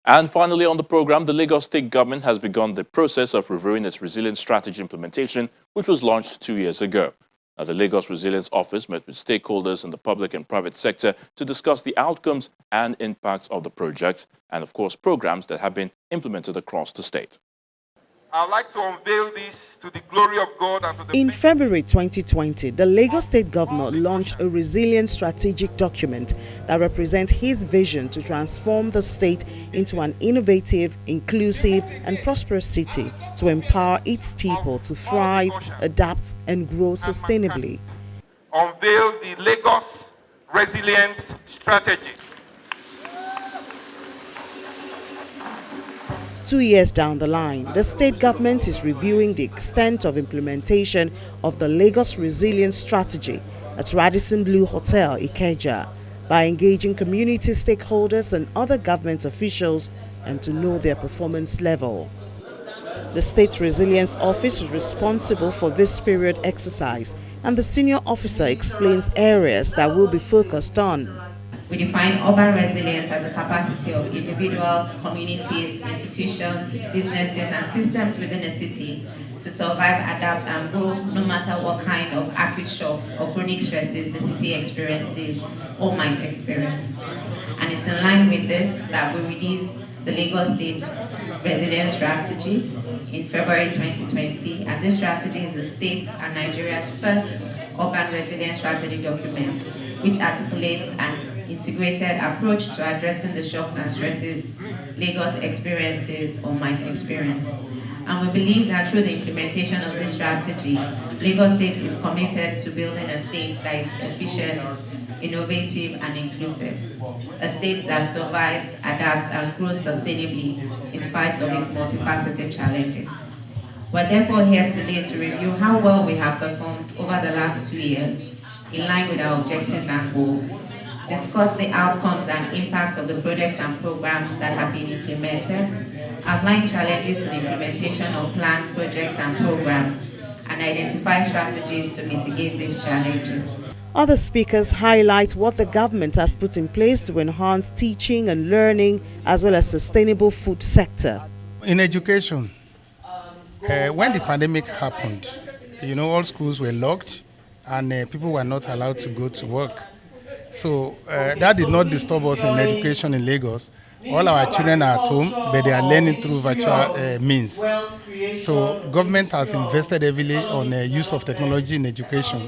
And finally on the program, the Lagos State government has begun the process of reviewing its resilience strategy implementation, which was launched 2 years ago. Now, the Lagos Resilience Office met with stakeholders in the public and private sector to discuss the outcomes and impacts of the projects and, of course, programs that have been implemented across the state. I'd like to unveil this to the glory of God and to the... In February 2020, the Lagos State Governor launched a resilience strategic document that represents his vision to transform the state into an innovative, inclusive, and prosperous city to empower its people to thrive, adapt, and grow sustainably. Unveil the Lagos Resilience Strategy. 2 years down the line, the state government is reviewing the extent of implementation of the Lagos Resilience Strategy at Radisson Blu Hotel, Ikeja, by engaging community stakeholders and other government officials and to know their performance level. The State Resilience Office is responsible for this period exercise, and the senior officer explains areas that will be focused on. We define urban resilience as the capacity of individuals, communities, institutions, businesses, and systems within a city to survive, adapt, and grow no matter what kind of acute shocks or chronic stresses the city experiences or might experience. And it's in line with this that we released the Lagos State Resilience Strategy in February 2020, and this strategy is the state's and Nigeria's first urban resilience strategy document, which articulates an integrated approach to addressing the shocks and stresses Lagos experiences or might experience. And we believe that through the implementation of this strategy, Lagos State is committed to building a state that is efficient, innovative, and inclusive. A state that survives, adapts, and grows sustainably in spite of its multifaceted challenges. We're therefore here today to review how well we have performed over the last 2 years in line with our objectives and goals, discuss the outcomes and impacts of the projects and programs that have been implemented, outline challenges to the implementation of planned projects and programs, and identify strategies to mitigate these challenges. Other speakers highlight what the government has put in place to enhance teaching and learning as well as sustainable food sector. In education, when the pandemic happened, all schools were locked and people were not allowed to go to work. So that did not disturb us in education in Lagos. All our children are at home, but they are learning through virtual means. So government has invested heavily on use of technology in education,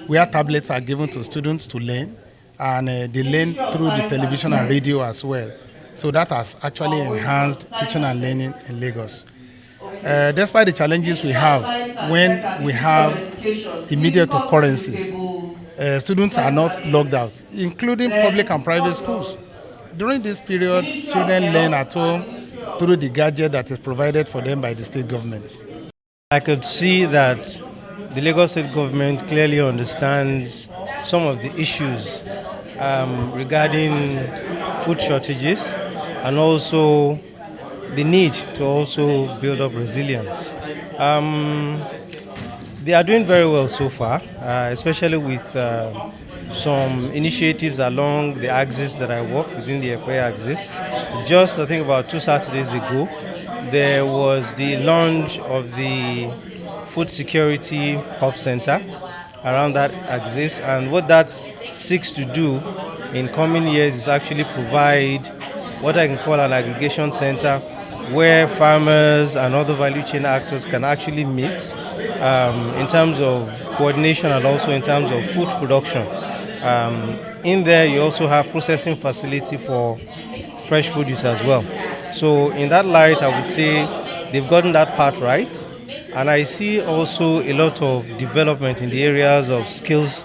where tablets are given to students to learn, and they learn through the television and radio as well. So that has actually enhanced teaching and learning in Lagos. Despite the challenges we have when we have immediate occurrences, students are not locked out, including public and private schools. During this period, children learn at home through the gadget that is provided for them by the state government. I could see that the Lagos State government clearly understands some of the issues regarding food shortages and also the need to also build up resilience. They are doing very well so far, especially with some initiatives along the axis that I work within the Ekwe axis. Just I think about 2 Saturdays ago, there was the launch of the Food Security Hub Center around that axis, and what that seeks to do in coming years is actually provide what I can call an aggregation center where farmers and other value chain actors can actually meet in terms of coordination and also in terms of food production. In there, you also have processing facility for fresh produce as well. So in that light, I would say they've gotten that part right. And I see also a lot of development in the areas of skills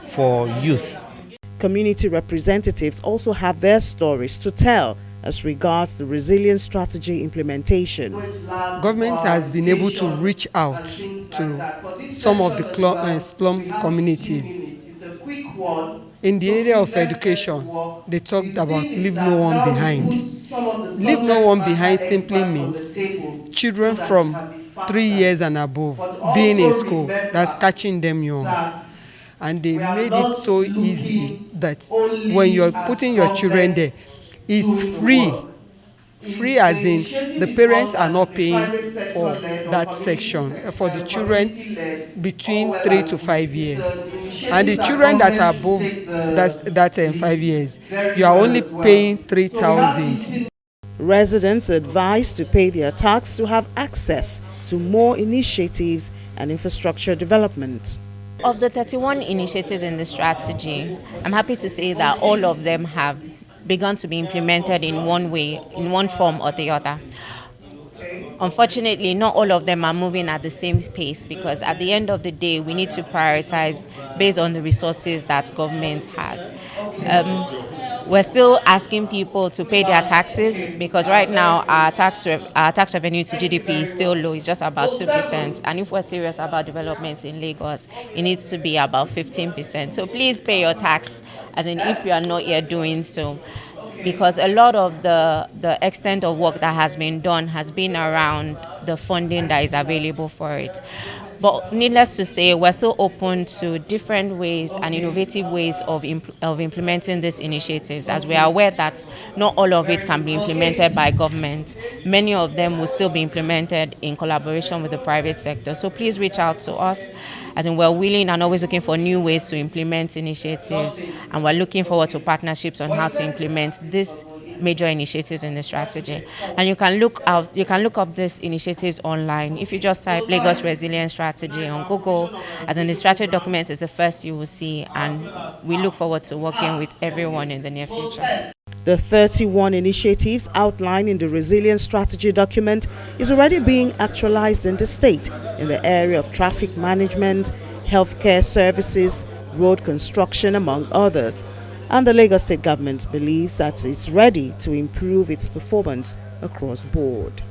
for youth. Community representatives also have their stories to tell as regards the resilience strategy implementation. Government has been able to reach out to some of the slum communities. In the area of education, they talked about leave no one behind. Leave no one behind simply means children from 3 years and above being in school, that's catching them young. And they made it so easy that when you're putting your children there, it's free Free as in the parents are not paying for that section for the children between 3 to 5 years. And the children that are above that 5 years, you are only paying 3,000. Residents are advised to pay their tax to have access to more initiatives and infrastructure development. Of the 31 initiatives in the strategy, I'm happy to say that all of them have begun to be implemented in one way, in one form or the other. Unfortunately, not all of them are moving at the same pace because at the end of the day, we need to prioritize based on the resources that government has. We're still asking people to pay their taxes because right now our tax revenue to GDP is still low. It's just about 2%. And if we're serious about development in Lagos, it needs to be about 15%. So please pay your tax, as in if you are not yet doing so, because a lot of the extent of work that has been done has been around the funding that is available for it. But needless to say, we're so open to different ways and innovative ways of implementing these initiatives, as we are aware that not all of it can be implemented by government. Many of them will still be implemented in collaboration with the private sector. So please reach out to us. I think we're willing and always looking for new ways to implement initiatives, and we're looking forward to partnerships on how to implement this major initiatives in the strategy. And you can look up these initiatives online. If you just type Lagos Resilience Strategy on Google, as in the strategy document is the first you will see, and we look forward to working with everyone in the near future. The 31 initiatives outlined in the Resilience Strategy document is already being actualized in the state in the area of traffic management, healthcare services, road construction, among others. And the Lagos State government believes that it's ready to improve its performance across board.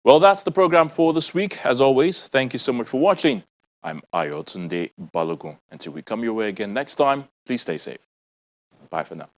Well, that's the program for this week. As always, thank you so much for watching. I'm Ayotunde Balogun. Until we come your way again next time, please stay safe. Bye for now.